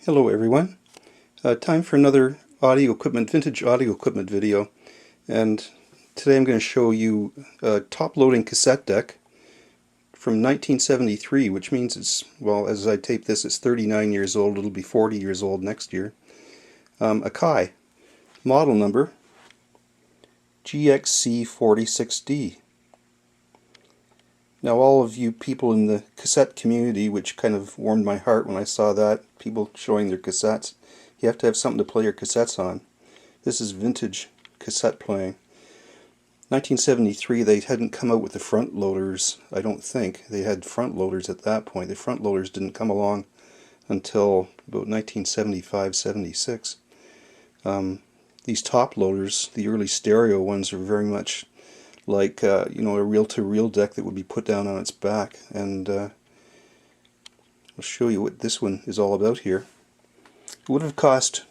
Hello everyone. Time for another vintage audio equipment video, and today I'm going to show you a top-loading cassette deck from 1973, which means it's, well, as I tape this, it's 39 years old. It'll be 40 years old next year. Akai, model number GXC-46D. Now, all of you people in the cassette community, which kind of warmed my heart when I saw that, people showing their cassettes, you have to have something to play your cassettes on. This is vintage cassette playing. 1973, they hadn't come out with the front loaders, I don't think. They had front loaders at that point. The front loaders didn't come along until about 1975-76. These top loaders, the early stereo ones, are very much like a reel-to-reel deck that would be put down on its back, and I'll show you what this one is all about here. It would have cost,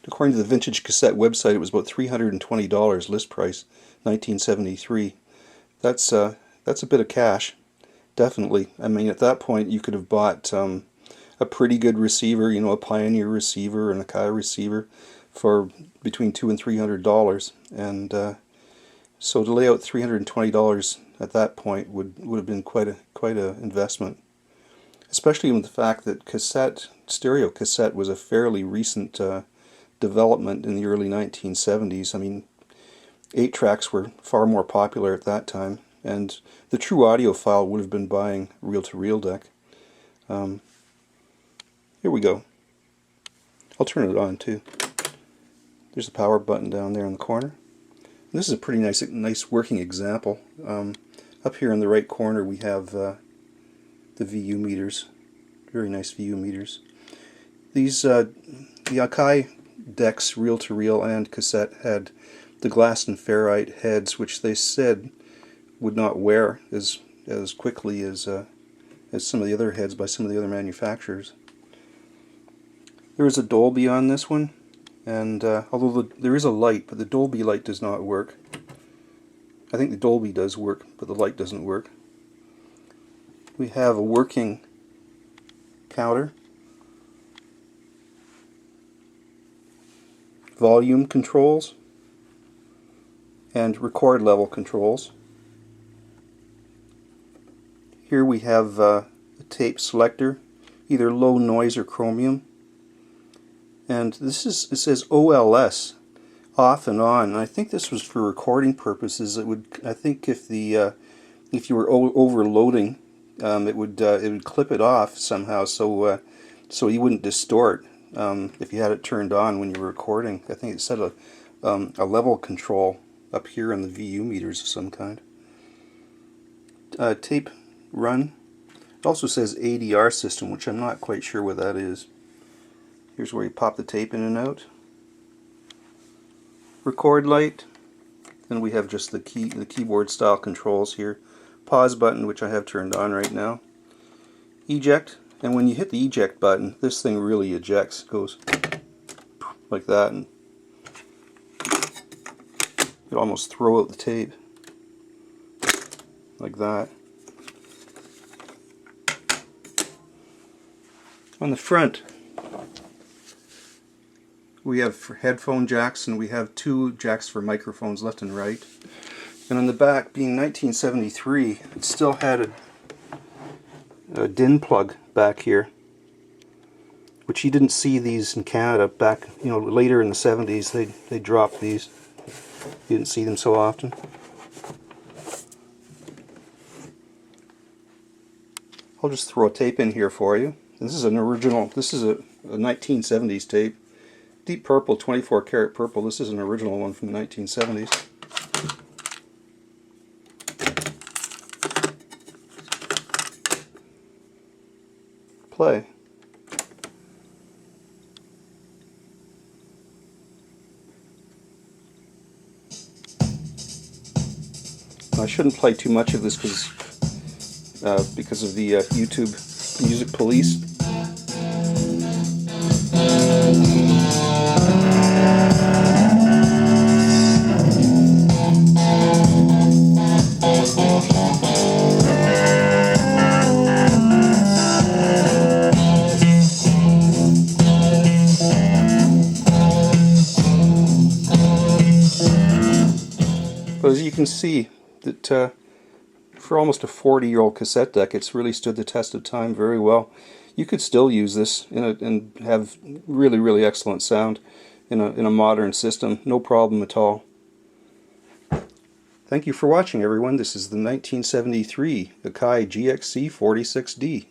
according to the Vintage Cassette website, it was about $320 list price, 1973. That's a bit of cash, definitely. I mean, at that point you could have bought a pretty good receiver, a Pioneer receiver, an Akai receiver, for between $200 and $300, and so to lay out $320 at that point would have been quite a investment, especially with the fact that stereo cassette was a fairly recent development in the early 1970s. I mean, 8-tracks were far more popular at that time, and the true audiophile would have been buying reel-to-reel deck. Here we go. I'll turn it on too. There's a power button down there in the corner. This is a pretty nice working example. Up here in the right corner we have the VU meters. Very nice VU meters. These the Akai decks, reel-to-reel and cassette, had the glass and ferrite heads, which they said would not wear as quickly as some of the other heads by some of the other manufacturers. There is a Dolby on this one. And although there is a light, but the Dolby light does not work. I think the Dolby does work, but the light doesn't work. We have a working counter, volume controls, and record level controls. Here we have a tape selector, either low noise or chromium. And it says OLS, off and on. And I think this was for recording purposes. I think if you were overloading, it would clip it off somehow, so you wouldn't distort if you had it turned on when you were recording. I think it set a level control up here on the VU meters of some kind. Tape run. It also says ADR system, which I'm not quite sure what that is. Here's where you pop the tape in and out. Record light. Then we have just the keyboard style controls here. Pause button, which I have turned on right now. Eject, and when you hit the eject button, this thing really ejects. It goes like that, and you almost throw out the tape like that. On the front, we have for headphone jacks, and we have 2 jacks for microphones, left and right. And on the back, being 1973, it still had a DIN plug back here, which you didn't see these in Canada back, later in the 70s. They dropped these. You didn't see them so often. I'll just throw a tape in here for you. This is an original. This is a 1970s tape. Deep purple, 24 karat purple. This is an original one from the 1970s. Play. I shouldn't play too much of this because of the YouTube music police. So as you can see, that for almost a 40-year-old cassette deck, it's really stood the test of time very well. You could still use this and have really, really excellent sound in a modern system, no problem at all. Thank you for watching, everyone. This is the 1973 Akai GXC-46D.